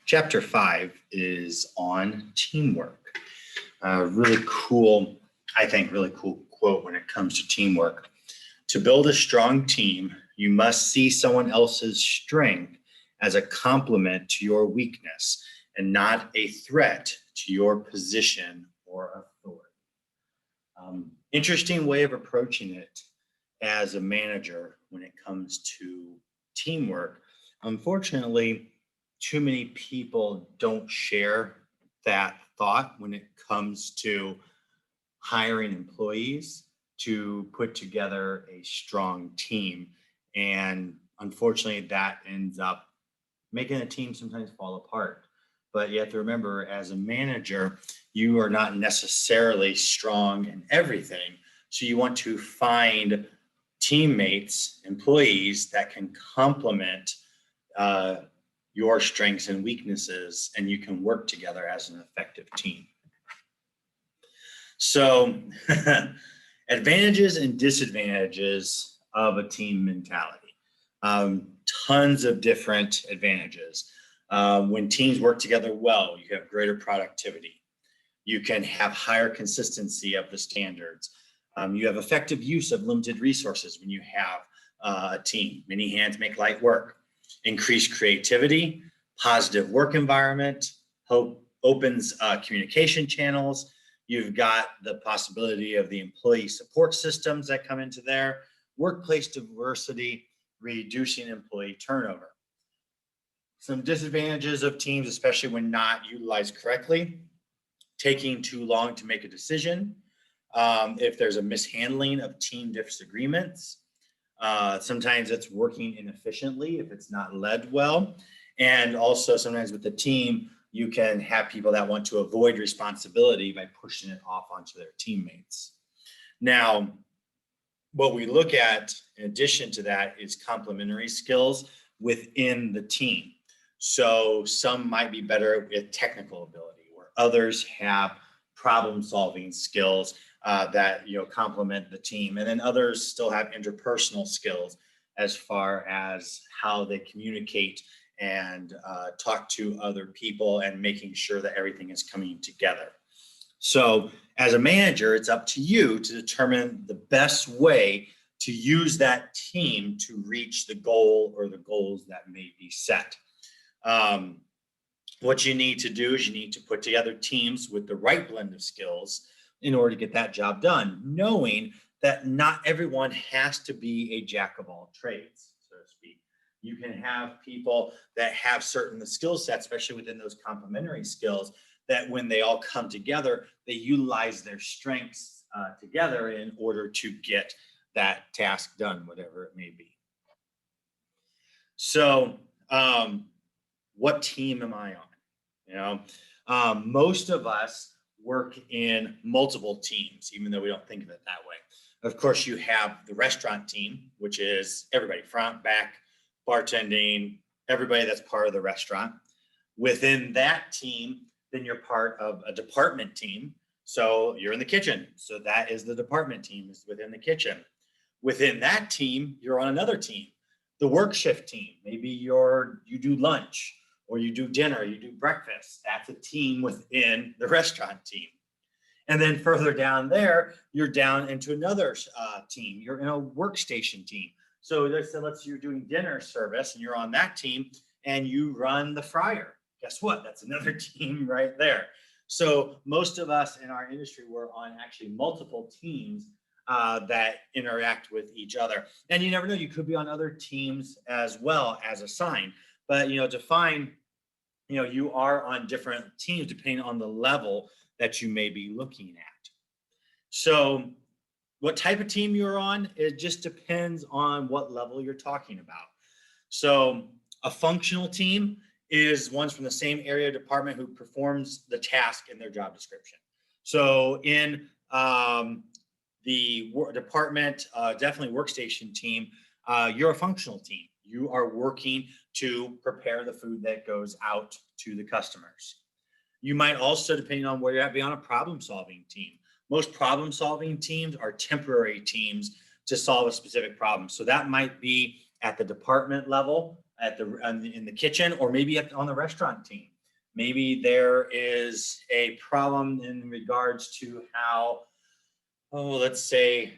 Chapter 5 is on teamwork. Really cool, I think, really cool quote when it comes to teamwork. To build a strong team, you must see someone else's strength as a complement to your weakness and not a threat to your position or authority. Interesting way of approaching it as a manager when it comes to teamwork. Unfortunately, too many people don't share that thought when it comes to hiring employees to put together a strong team. And unfortunately, that ends up making a team sometimes fall apart. But you have to remember, as a manager, you are not necessarily strong in everything. So you want to find teammates, employees that can complement uh, your strengths and weaknesses, and you can work together as an effective team. So, advantages and disadvantages of a team mentality. Tons of different advantages. When teams work together well, you have greater productivity. You can have higher consistency of the standards. You have effective use of limited resources when you have a team. Many hands make light work. Increased creativity, positive work environment, opens communication channels. You've got the possibility of the employee support systems that come into there, workplace diversity, reducing employee turnover. Some disadvantages of teams, especially when not utilized correctly: taking too long to make a decision. If there's a mishandling of team disagreements, sometimes it's working inefficiently if it's not led well. And also sometimes with the team, you can have people that want to avoid responsibility by pushing it off onto their teammates. Now, what we look at in addition to that is complementary skills within the team. So some might be better with technical ability, where others have problem-solving skills that complement the team, and then others still have interpersonal skills as far as how they communicate and talk to other people and making sure that everything is coming together. So as a manager, it's up to you to determine the best way to use that team to reach the goal or the goals that may be set. What you need to do is you need to put together teams with the right blend of skills in order to get that job done, knowing that not everyone has to be a jack of all trades, so to speak. You can have people that have certain skill sets, especially within those complementary skills, that when they all come together, they utilize their strengths together in order to get that task done, whatever it may be. So, what team am I on? Most of us work in multiple teams, even though we don't think of it that way. Of course, you have the restaurant team, which is everybody, front, back, bartending, everybody that's part of the restaurant. Within that team, then you're part of a department team. So you're in the kitchen. So that is the department team is within the kitchen. Within that team, you're on another team, the work shift team. Maybe you do lunch, or you do dinner, you do breakfast. That's a team within the restaurant team. And then further down there, you're down into another team. You're in a workstation team. So let's say you're doing dinner service and you're on that team and you run the fryer. Guess what? That's another team right there. So most of us in our industry, we're on actually multiple teams that interact with each other. And you never know, you could be on other teams as well as assigned. But to find, you are on different teams depending on the level that you may be looking at. So what type of team you're on, it just depends on what level you're talking about. So a functional team is ones from the same area department who performs the task in their job description. So in the department, definitely workstation team, you're a functional team. You are working to prepare the food that goes out to the customers. You might also, depending on where you're at, be on a problem-solving team. Most problem-solving teams are temporary teams to solve a specific problem. So that might be at the department level, in the kitchen, or maybe on the restaurant team. Maybe there is a problem in regards to how, let's say,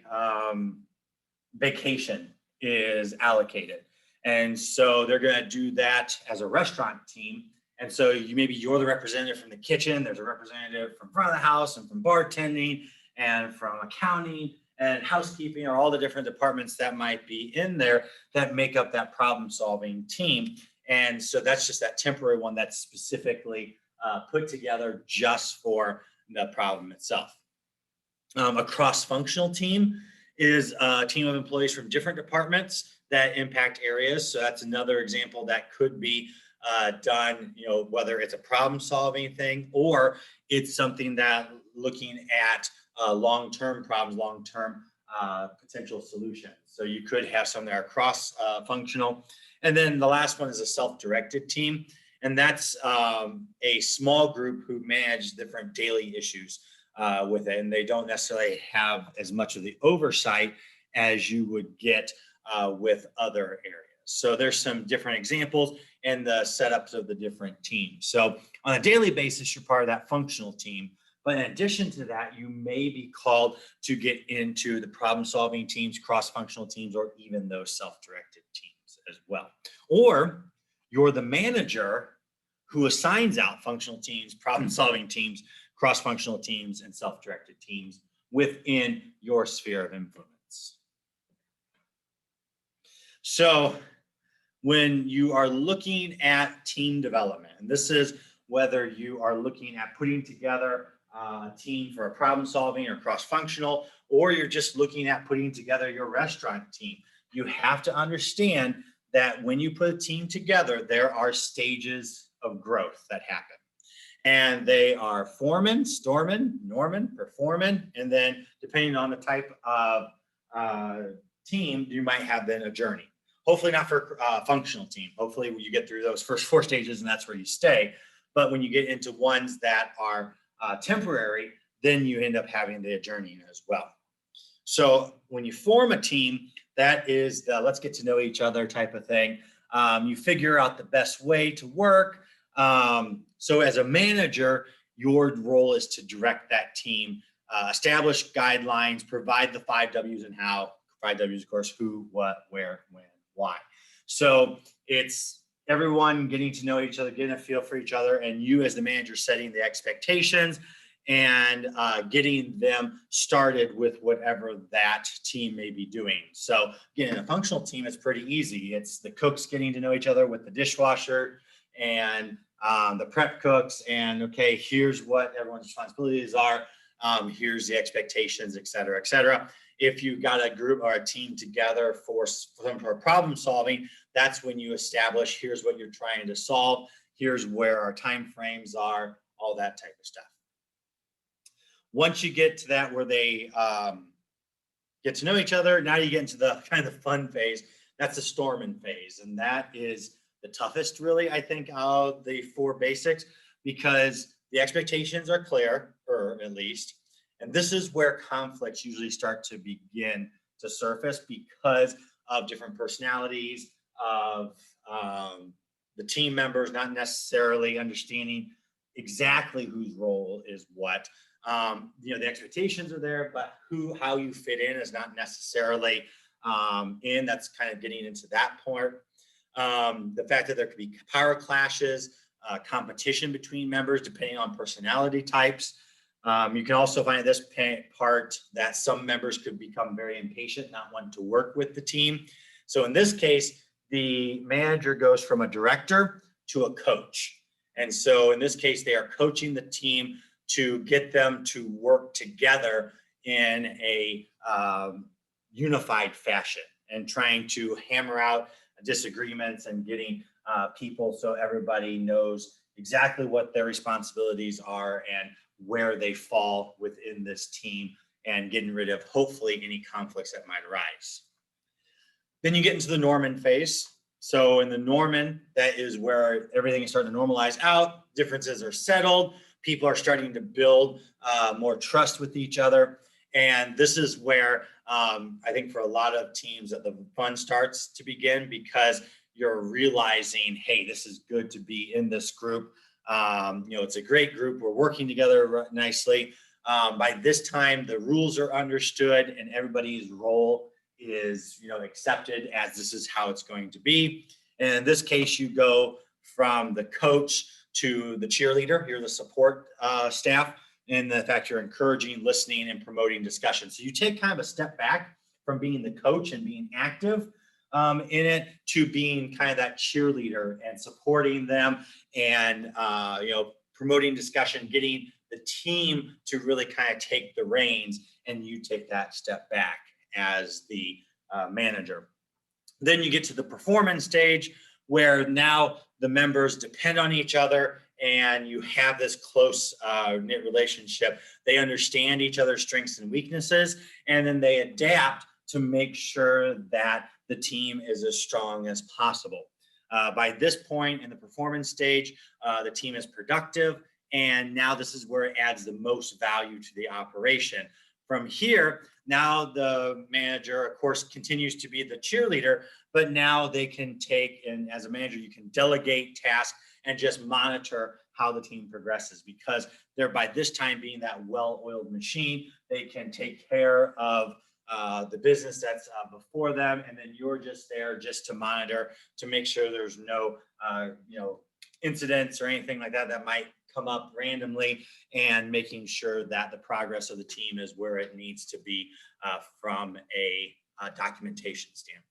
vacation is allocated. And so they're going to do that as a restaurant team. And so you're the representative from the kitchen. There's a representative from front of the house and from bartending and from accounting and housekeeping, or all the different departments that might be in there that make up that problem solving team. And so that's just that temporary one that's specifically put together just for the problem itself. A cross-functional team is a team of employees from different departments that impact areas. So that's another example that could be done, whether it's a problem-solving thing or it's something that looking at long-term problems, long-term potential solutions. So you could have some that are cross-functional. And then the last one is a self-directed team. And that's a small group who manage different daily issues with it. And they don't necessarily have as much of the oversight as you would get with other areas. So there's some different examples and the setups of the different teams. So on a daily basis, you're part of that functional team. But in addition to that, you may be called to get into the problem-solving teams, cross-functional teams, or even those self-directed teams as well. Or you're the manager who assigns out functional teams, problem-solving teams, cross-functional teams, and self-directed teams within your sphere of influence. So when you are looking at team development, and this is whether you are looking at putting together a team for a problem solving or cross-functional, or you're just looking at putting together your restaurant team, you have to understand that when you put a team together, there are stages of growth that happen. And they are foreman, storeman, Norman, performan, and then depending on the type of team, you might have then a journey. Hopefully not for a functional team. Hopefully you get through those first 4 stages and that's where you stay. But when you get into ones that are temporary, then you end up having the journey as well. So when you form a team, that is the let's get to know each other type of thing. You figure out the best way to work. So as a manager, your role is to direct that team, establish guidelines, provide the 5 W's and how. 5 W's, of course, who, what, where, when, why. So it's everyone getting to know each other, getting a feel for each other, and you as the manager setting the expectations and getting them started with whatever that team may be doing. So again, in a functional team, it's pretty easy. It's the cooks getting to know each other with the dishwasher and the prep cooks, and okay, here's what everyone's responsibilities are. Here's the expectations, et cetera, et cetera. If you've got a group or a team together for problem solving, that's when you establish here's what you're trying to solve, here's where our time frames are, all that type of stuff. Once you get to that where they get to know each other, now you get into the kind of fun phase. That's the storming phase, and that is the toughest, really, I think, of the 4 basics, because the expectations are clear, or at least. And this is where conflicts usually start to begin to surface because of different personalities, of the team members not necessarily understanding exactly whose role is what. The expectations are there, but how you fit in is not necessarily in. That's kind of getting into that part. The fact that there could be power clashes, competition between members depending on personality types. You can also find at this part that some members could become very impatient, not wanting to work with the team. So in this case, the manager goes from a director to a coach. And so in this case, they are coaching the team to get them to work together in a unified fashion and trying to hammer out disagreements and getting people so everybody knows exactly what their responsibilities are and where they fall within this team, and getting rid of hopefully any conflicts that might arise. Then you get into the Norman phase. So in the Norman, that is where everything is starting to normalize out, differences are settled, people are starting to build more trust with each other. And this is where I think for a lot of teams that the fun starts to begin, because you're realizing, hey, this is good to be in this group. It's a great group. We're working together nicely. By this time, the rules are understood and everybody's role is, accepted as this is how it's going to be. And in this case, you go from the coach to the cheerleader. You're the support staff, and the fact you're encouraging, listening, and promoting discussion. So you take kind of a step back from being the coach and being active in it to being kind of that cheerleader and supporting them and promoting discussion, getting the team to really kind of take the reins, and you take that step back as the manager. Then you get to the performance stage where now the members depend on each other and you have this close knit relationship. They understand each other's strengths and weaknesses, and then they adapt to make sure that the team is as strong as possible. By this point in the performance stage, the team is productive, and now this is where it adds the most value to the operation. From here, now the manager, of course, continues to be the cheerleader, but now they can take, and as a manager, you can delegate tasks and just monitor how the team progresses, because they're by this time being that well-oiled machine. They can take care of the business that's before them, and then you're just there just to monitor to make sure there's no incidents or anything like that that might come up randomly, and making sure that the progress of the team is where it needs to be from a documentation standpoint.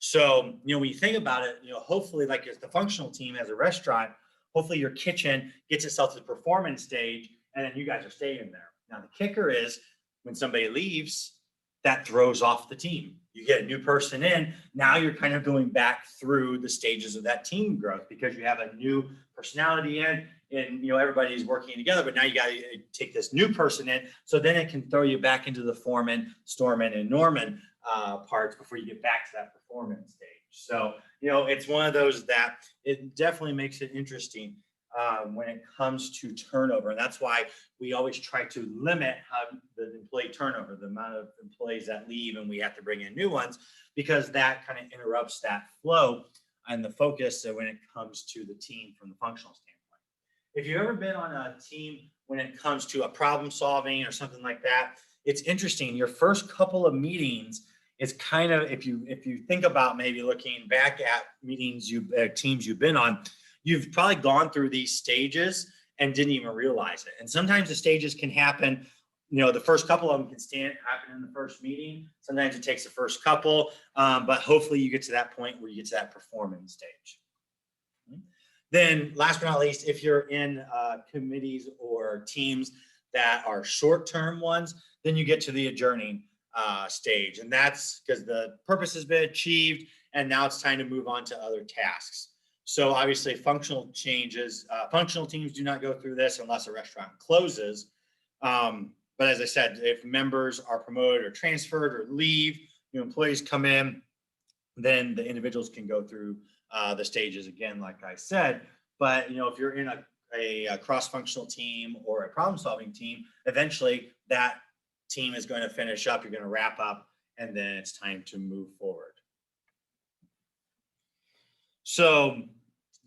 So, when you think about it, hopefully, like as the functional team as a restaurant, hopefully your kitchen gets itself to the performance stage, and then you guys are staying there. Now, the kicker is when somebody leaves, that throws off the team. You get a new person in. Now you're kind of going back through the stages of that team growth because you have a new personality in, and everybody's working together. But now you got to take this new person in, so then it can throw you back into the foreman, storeman, and Norman parts before you get back to that performance stage. So it's one of those that it definitely makes it interesting when it comes to turnover. And that's why we always try to limit how the employee turnover, the amount of employees that leave and we have to bring in new ones, because that kind of interrupts that flow and the focus when it comes to the team from the functional standpoint. If you've ever been on a team when it comes to a problem solving or something like that, it's interesting. Your first couple of meetings is kind of, if you think about maybe looking back at meetings teams you've been on, you've probably gone through these stages and didn't even realize it. And sometimes the stages can happen, the first couple of them can happen in the first meeting. Sometimes it takes the first couple, but hopefully you get to that point where you get to that performance stage. Then last but not least, if you're in committees or teams that are short-term ones, then you get to the adjourning stage. And that's because the purpose has been achieved and now it's time to move on to other tasks. So obviously functional changes, functional teams do not go through this unless a restaurant closes. But as I said, if members are promoted or transferred or leave, employees come in, then the individuals can go through the stages again, like I said. But if you're in a cross-functional team or a problem-solving team, eventually that team is going to finish up, you're going to wrap up, and then it's time to move forward. So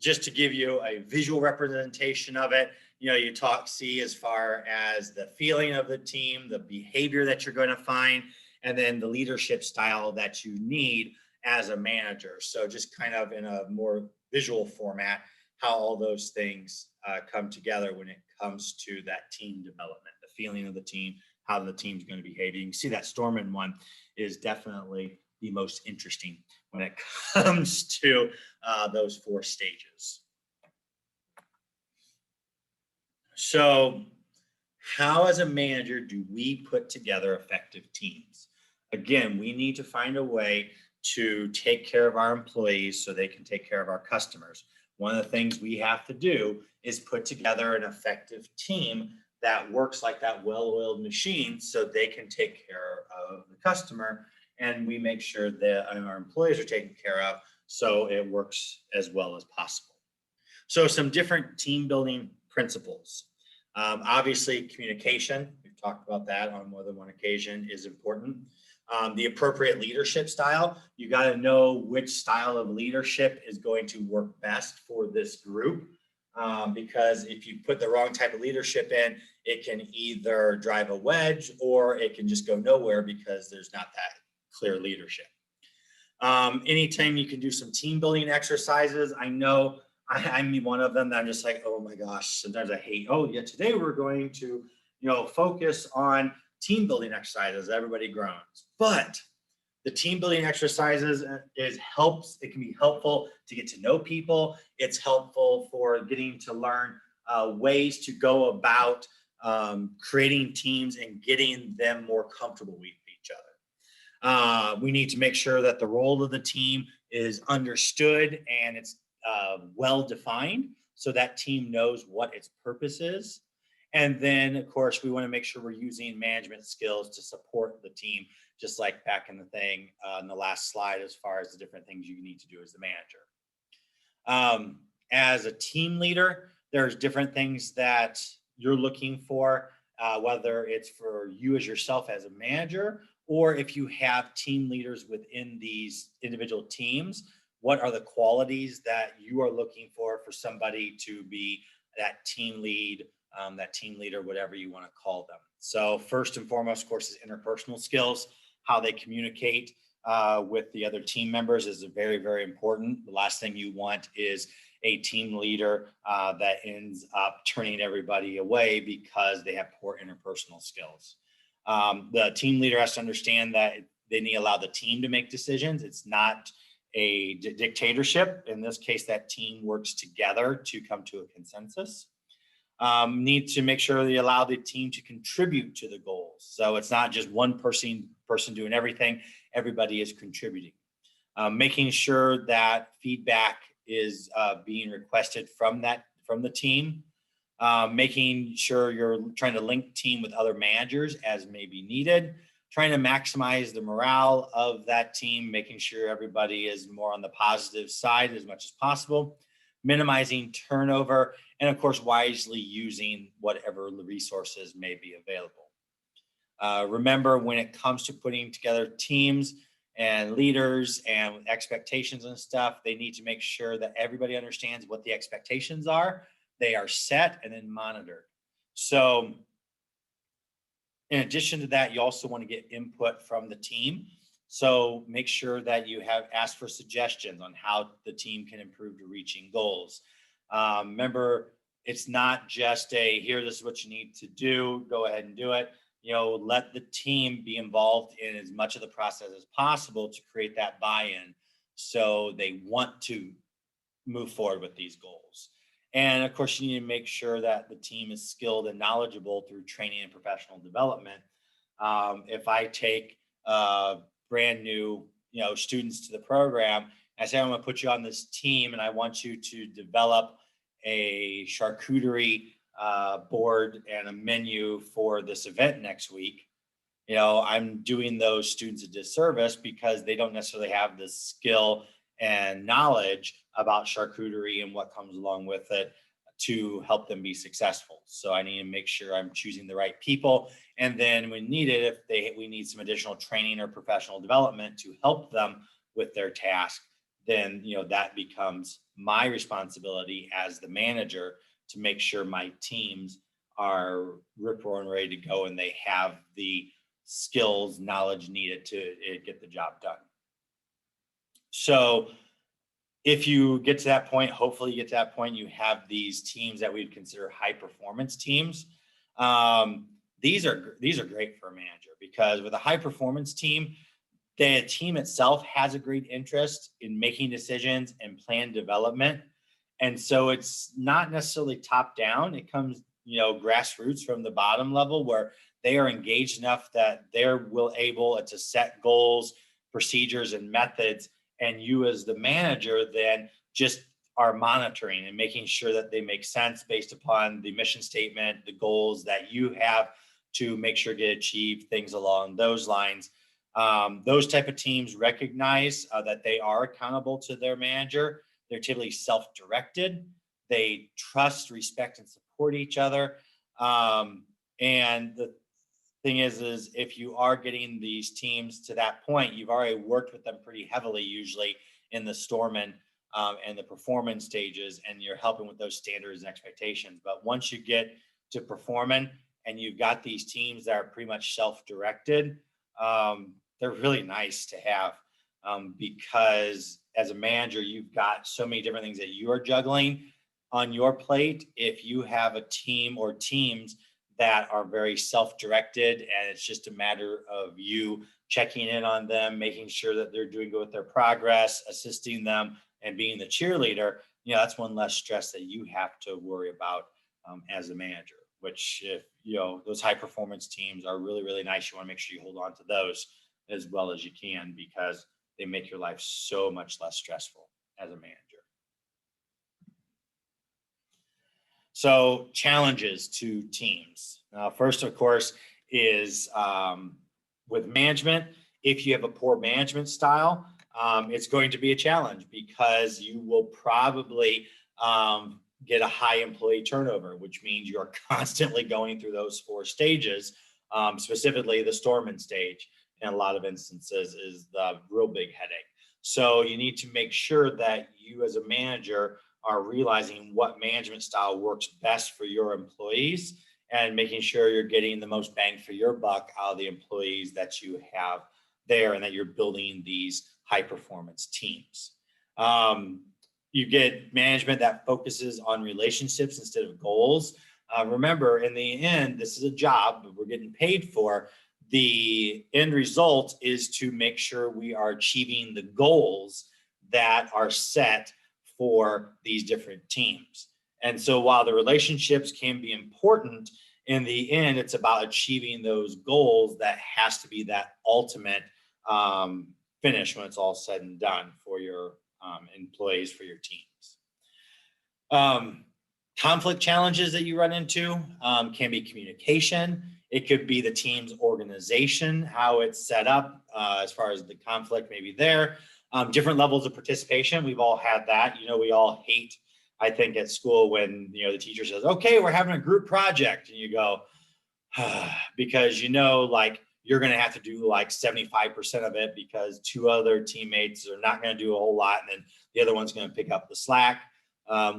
just to give you a visual representation of it, you see as far as the feeling of the team, the behavior that you're going to find, and then the leadership style that you need as a manager. So just kind of in a more visual format, how all those things come together when it comes to that team development, the feeling of the team, how the team's going to behave. You can see that Storman one is definitely the most interesting when it comes to those four stages. So how as a manager do we put together effective teams? Again, we need to find a way to take care of our employees so they can take care of our customers. One of the things we have to do is put together an effective team that works like that well-oiled machine so they can take care of the customer, and we make sure that our employees are taken care of so it works as well as possible. So some different team building principles. Obviously, communication, we've talked about that on more than one occasion, is important. The appropriate leadership style, you got to know which style of leadership is going to work best for this group. because if you put the wrong type of leadership in, it can either drive a wedge or it can just go nowhere because there's not that clear leadership. Anytime you can do some team building exercises, I know I'm one of them that I'm just like, oh my gosh, sometimes I hate, oh yeah, today we're going to, focus on team building exercises, everybody groans. But the team building exercises it can be helpful to get to know people. It's helpful for getting to learn ways to go about creating teams and getting them more comfortable with each other. We need to make sure that the role of the team is understood and it's well defined so that team knows what its purpose is. And then, of course, we want to make sure we're using management skills to support the team, just like back in the thing in the last slide, as far as the different things you need to do as the manager. As a team leader, there's different things that you're looking for, whether it's for you as yourself as a manager, or if you have team leaders within these individual teams, what are the qualities that you are looking for somebody to be that team lead, that team leader, whatever you want to call them. So first and foremost, of course, is interpersonal skills. How they communicate with the other team members is very, very important. The last thing you want is a team leader that ends up turning everybody away because they have poor interpersonal skills. The team leader has to understand that they need to allow the team to make decisions. It's not a dictatorship. In this case, that team works together to come to a consensus. Need to make sure they allow the team to contribute to the goals. So it's not just one person doing everything, everybody is contributing. Making sure that feedback is being requested from the team. Making sure you're trying to link team with other managers as may be needed. Trying to maximize the morale of that team, making sure everybody is more on the positive side as much as possible. Minimizing turnover, and of course, wisely using whatever resources may be available. Remember, when it comes to putting together teams and leaders and expectations and stuff, they need to make sure that everybody understands what the expectations are. They are set and then monitored. So in addition to that, you also want to get input from the team. So make sure that you have asked for suggestions on how the team can improve to reaching goals. Remember, it's not just here, this is what you need to do, go ahead and do it. Let the team be involved in as much of the process as possible to create that buy-in so they want to move forward with these goals. And of course, you need to make sure that the team is skilled and knowledgeable through training and professional development. If I take brand new, students to the program, I say, I'm going to put you on this team and I want you to develop a charcuterie board and a menu for this event next week. I'm doing those students a disservice because they don't necessarily have the skill and knowledge about charcuterie and what comes along with it to help them be successful. So I need to make sure I'm choosing the right people. And then when needed, if we need some additional training or professional development to help them with their task, then that becomes my responsibility as the manager to make sure my teams are rip-roaring ready to go and they have the skills, knowledge needed to get the job done. So if you get to that point, hopefully you get to that point, you have these teams that we'd consider high performance teams. These are great for a manager because with a high performance team, the team itself has a great interest in making decisions and plan development. And so it's not necessarily top down. It comes, grassroots from the bottom level where they are engaged enough that they're able to set goals, procedures, and methods. And you as the manager then just are monitoring and making sure that they make sense based upon the mission statement, the goals that you have to make sure get achieved, things along those lines. Those type of teams recognize that they are accountable to their manager. They're typically self-directed. They trust, respect, and support each other. And the thing is if you are getting these teams to that point, you've already worked with them pretty heavily, usually in the Storman and the performance stages, and you're helping with those standards and expectations. But once you get to performing and you've got these teams that are pretty much self-directed, they're really nice to have, because as a manager, you've got so many different things that you are juggling on your plate. If you have a team or teams that are very self-directed and it's just a matter of you checking in on them, making sure that they're doing good with their progress, assisting them, and being the cheerleader, that's one less stress that you have to worry about as a manager. Which, if those high performance teams are really, really nice, you want to make sure you hold on to those as well as you can, because they make your life so much less stressful as a manager. So challenges to teams. First, of course, is with management. If you have a poor management style, it's going to be a challenge, because you will probably get a high employee turnover, which means you're constantly going through those 4 stages. Specifically, the Storman stage, in a lot of instances, is the real big headache. So you need to make sure that you as a manager are realizing what management style works best for your employees, and making sure you're getting the most bang for your buck out of the employees that you have there, and that you're building these high performance teams. You get management that focuses on relationships instead of goals. Remember, in the end, this is a job that we're getting paid for. The end result is to make sure we are achieving the goals that are set for these different teams. And so while the relationships can be important, in the end, it's about achieving those goals. That has to be that ultimate finish when it's all said and done for your employees, for your teams. Conflict challenges that you run into can be communication. It could be the team's organization, how it's set up as far as the conflict maybe there. Different levels of participation. We've all had that. We all hate, I think, at school when the teacher says, "Okay, we're having a group project," and you go, because like you're going to have to do like 75% of it, because 2 other teammates are not going to do a whole lot, and then the other one's going to pick up the slack.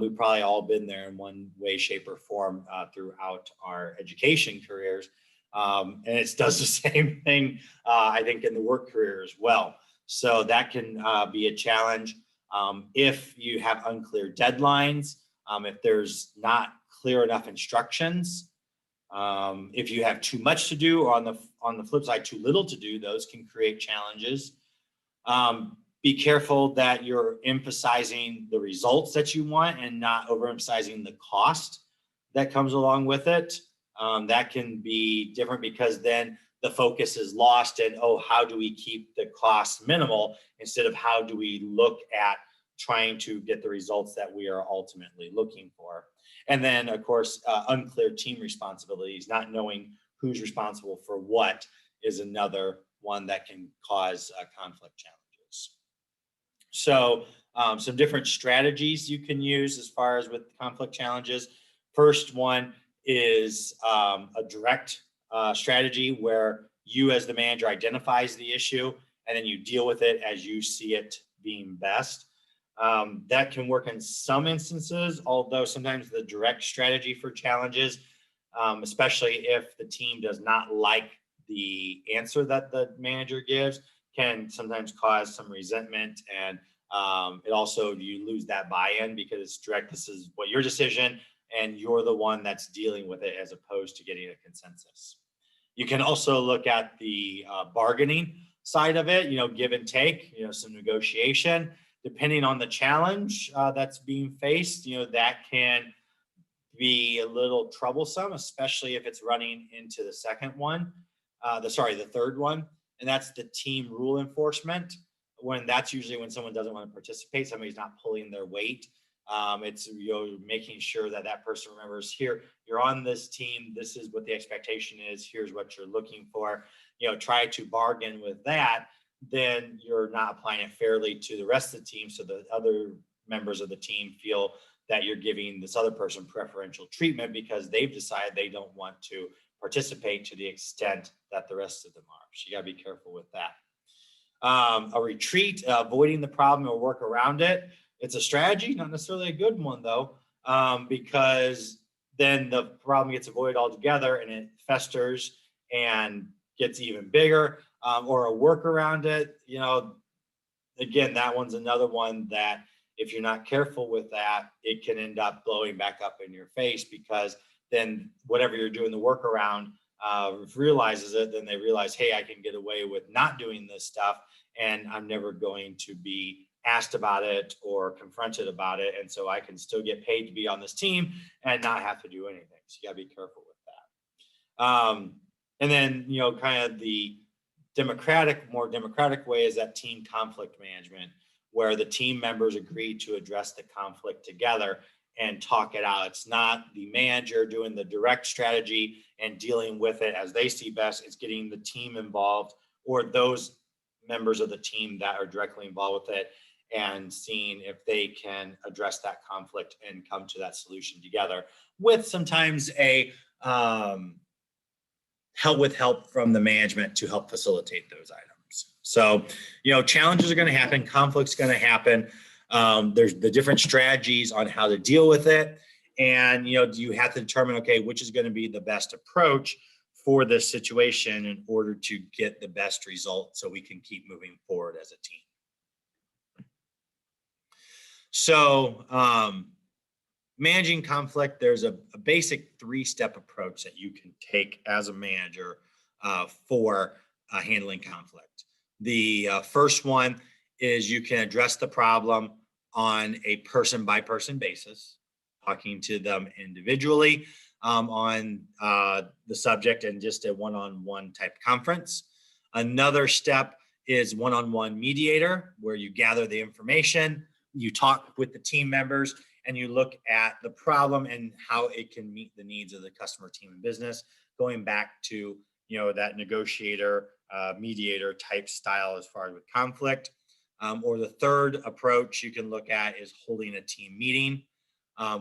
We've probably all been there in one way, shape, or form throughout our education careers. And it does the same thing, I think, in the work career as well. So that can be a challenge. If you have unclear deadlines, if there's not clear enough instructions, if you have too much to do, or on the flip side, too little to do, those can create challenges. Be careful that you're emphasizing the results that you want and not overemphasizing the cost that comes along with it. That can be different, because then the focus is lost in, how do we keep the cost minimal, instead of how do we look at trying to get the results that we are ultimately looking for. And then, of course, unclear team responsibilities, not knowing who's responsible for what, is another one that can cause conflict challenges. So some different strategies you can use as far as with conflict challenges. First one is a direct strategy, where you as the manager identifies the issue, and then you deal with it as you see it being best. That can work in some instances, although sometimes the direct strategy for challenges, especially if the team does not like the answer that the manager gives, can sometimes cause some resentment. And it also, you lose that buy-in, because it's direct. This is what your decision, and you're the one that's dealing with it, as opposed to getting a consensus. You can also look at the bargaining side of it, give and take, some negotiation. Depending on the challenge that's being faced, that can be a little troublesome, especially if it's running into the third one. And that's the team rule enforcement. That's usually when someone doesn't want to participate, somebody's not pulling their weight. It's making sure that that person remembers, here, you're on this team, this is what the expectation is, here's what you're looking for. Try to bargain with that. Then you're not applying it fairly to the rest of the team, so the other members of the team feel that you're giving this other person preferential treatment, because they've decided they don't want to participate to the extent that the rest of them are. So you got to be careful with that. A retreat, avoiding the problem or work around it, It's a strategy, not necessarily a good one though, because then the problem gets avoided altogether and it festers and gets even bigger, or a work around it. Again, that one's another one that if you're not careful with that, it can end up blowing back up in your face, because then whatever you're doing the workaround realizes it, then they realize, hey, I can get away with not doing this stuff and I'm never going to be asked about it or confronted about it. And so I can still get paid to be on this team and not have to do anything. So you gotta be careful with that. And then, kind of the more democratic way is that team conflict management, where the team members agree to address the conflict together and talk it out. It's not the manager doing the direct strategy and dealing with it as they see best. It's getting the team involved, or those members of the team that are directly involved with it, and seeing if they can address that conflict and come to that solution together, with sometimes a help from the management to help facilitate those items. So, challenges are going to happen, conflict's going to happen. There's the different strategies on how to deal with it. And, you have to determine, okay, which is going to be the best approach for this situation in order to get the best result so we can keep moving forward as a team. So, managing conflict, there's a basic 3-step approach that you can take as a manager for handling conflict. The first one is you can address the problem on a person-by-person basis, talking to them individually on the subject and just a one-on-one type conference. Another step is one-on-one mediator, where you gather the information, you talk with the team members, and you look at the problem and how it can meet the needs of the customer, team, and business, going back to that negotiator, mediator type style as far as with conflict. Or the third approach you can look at is holding a team meeting,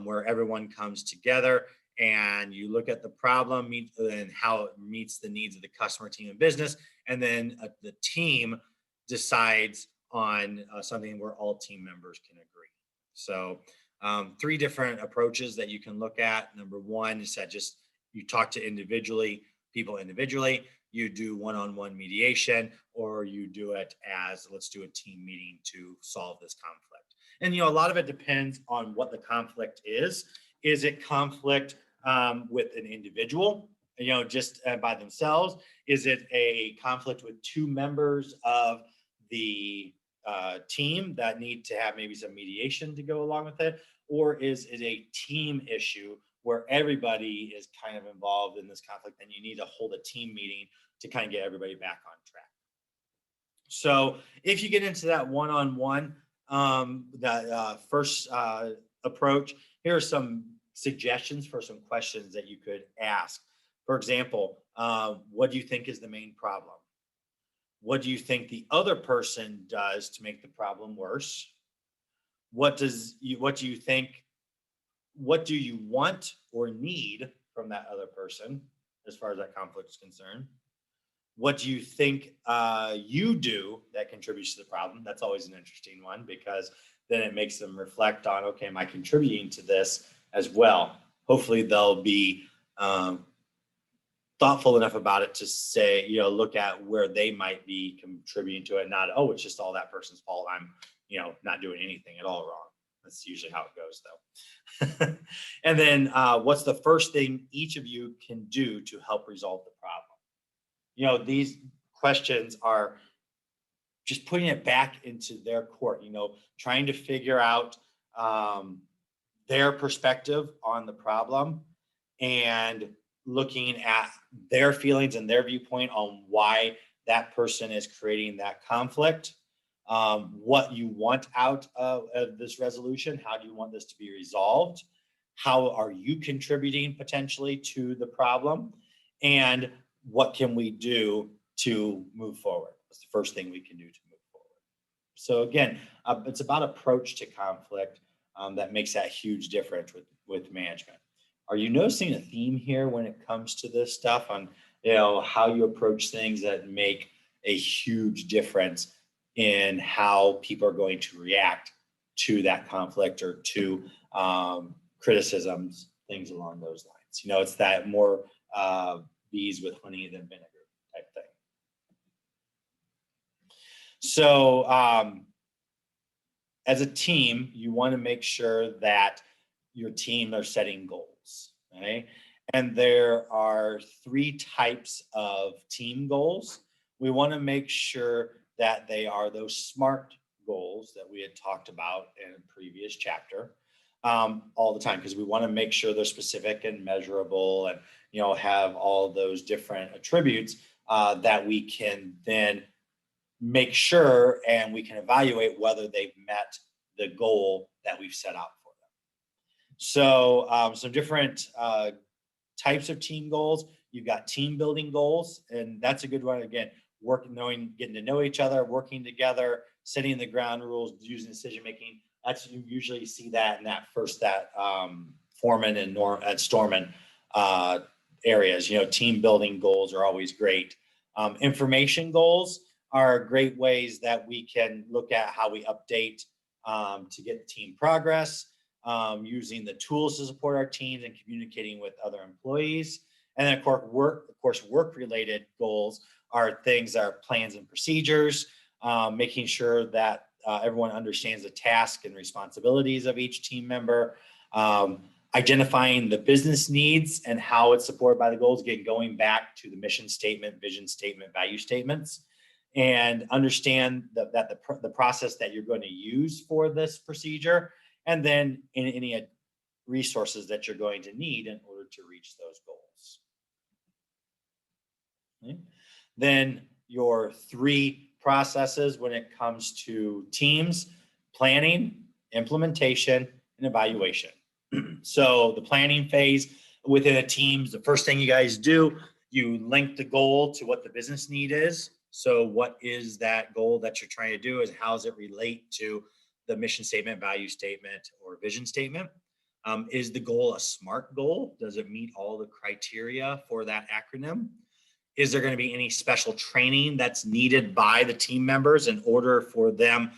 where everyone comes together and you look at the problem and how it meets the needs of the customer, team, and business, and then the team decides on something where all team members can agree. So 3 different approaches that you can look at. Number one is that just you talk to people individually, you do one-on-one mediation, or you do it as, let's do a team meeting to solve this conflict. And, a lot of it depends on what the conflict is. Is it conflict with an individual, just by themselves? Is it a conflict with 2 members of the team that need to have maybe some mediation to go along with it? Or is it a team issue where everybody is kind of involved in this conflict and you need to hold a team meeting to kind of get everybody back on track? So if you get into that one-on-one, that first approach, here are some suggestions for some questions that you could ask. For example, what do you think is the main problem? What do you think the other person does to make the problem worse? What do you think? What do you want or need from that other person as far as that conflict is concerned? What do you think you do that contributes to the problem? That's always an interesting one, because then it makes them reflect on, okay, am I contributing to this as well? Hopefully they'll be thoughtful enough about it to say, look at where they might be contributing to it, not, oh, it's just all that person's fault, I'm, not doing anything at all wrong. That's usually how it goes, though. And then what's the first thing each of you can do to help resolve the problem? These questions are just putting it back into their court, trying to figure out their perspective on the problem and looking at their feelings and their viewpoint on why that person is creating that conflict, what you want out of this resolution, how do you want this to be resolved, how are you contributing potentially to the problem, and what can we do to move forward? What's the first thing we can do to move forward? So again, it's about approach to conflict that makes that huge difference with management. Are you noticing a theme here when it comes to this stuff on, how you approach things that make a huge difference in how people are going to react to that conflict or to criticisms, things along those lines. It's that more bees with honey than vinegar type thing. So as a team, you want to make sure that your team are setting goals, right? And there are 3 types of team goals. We want to make sure that they are those SMART goals that we had talked about in a previous chapter all the time, because we want to make sure they're specific and measurable and have all those different attributes that we can then make sure and we can evaluate whether they've met the goal that we've set out for them. So some different types of team goals. You've got team building goals, and that's a good one. Again, getting to know each other, working together, setting the ground rules, using decision making. That's, you usually see that in that Foreman and Storman areas. Team building goals are always great. Information goals are great ways that we can look at how we update to get the team progress, using the tools to support our teams and communicating with other employees. And then of course, work-related goals are things that are plans and procedures, making sure that everyone understands the task and responsibilities of each team member, identifying the business needs and how it's supported by the goals, going back to the mission statement, vision statement, value statements, and understand that the process that you're going to use for this procedure, and then any resources that you're going to need in order to reach those goals. Okay. Then your 3 processes when it comes to teams: planning, implementation, and evaluation. So the planning phase within a team, the first thing you guys do, you link the goal to what the business need is. So what is that goal that you're trying to do? Is how does it relate to the mission statement, value statement, or vision statement? Is the goal a SMART goal? Does it meet all the criteria for that acronym? Is there going to be any special training that's needed by the team members in order for them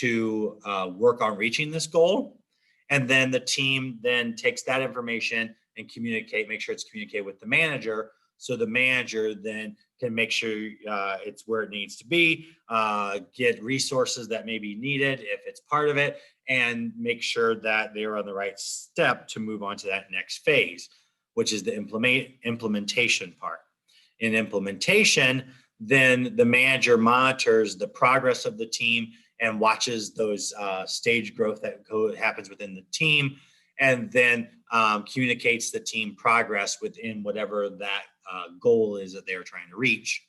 to work on reaching this goal? And then the team then takes that information and make sure it's communicated with the manager. So the manager then can make sure it's where it needs to be, get resources that may be needed if it's part of it, and make sure that they're on the right step to move on to that next phase, which is the implementation part. In implementation, then the manager monitors the progress of the team and watches those stage growth that happens within the team, and then communicates the team progress within whatever that goal is that they're trying to reach.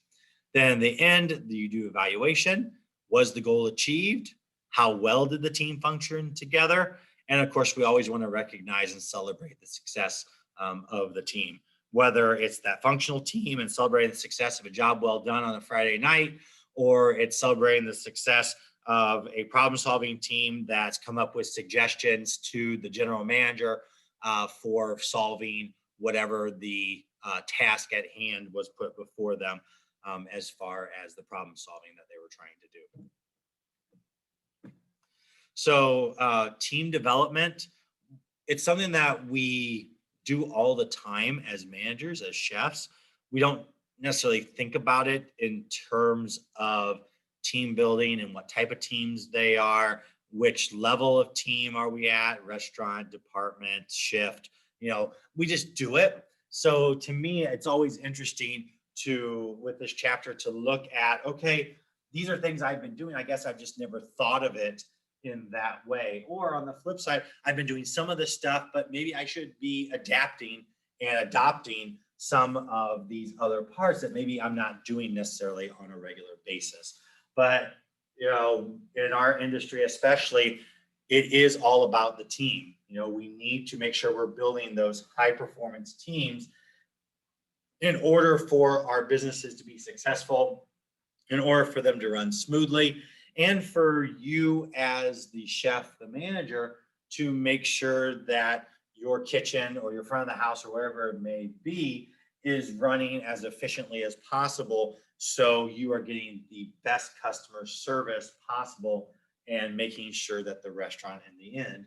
Then in the end, you do evaluation. Was the goal achieved? How well did the team function together? And of course, we always want to recognize and celebrate the success of the team, whether it's that functional team and celebrating the success of a job well done on a Friday night, or it's celebrating the success of a problem-solving team that's come up with suggestions to the general manager for solving whatever the task at hand was put before them, as far as the problem solving that they were trying to do. So team development, it's something that we do all the time as managers, as chefs. We don't necessarily think about it in terms of team building and what type of teams they are, which level of team are we at, restaurant, department, shift, we just do it. So to me, it's always interesting with this chapter to look at, okay, these are things I've been doing. I guess I've just never thought of it in that way. Or on the flip side, I've been doing some of this stuff, but maybe I should be adapting and adopting some of these other parts that maybe I'm not doing necessarily on a regular basis. But, in our industry, especially, it is all about the team. We need to make sure we're building those high performance teams in order for our businesses to be successful, in order for them to run smoothly, and for you as the chef, the manager, to make sure that your kitchen or your front of the house or wherever it may be is running as efficiently as possible, so you are getting the best customer service possible and making sure that the restaurant in the end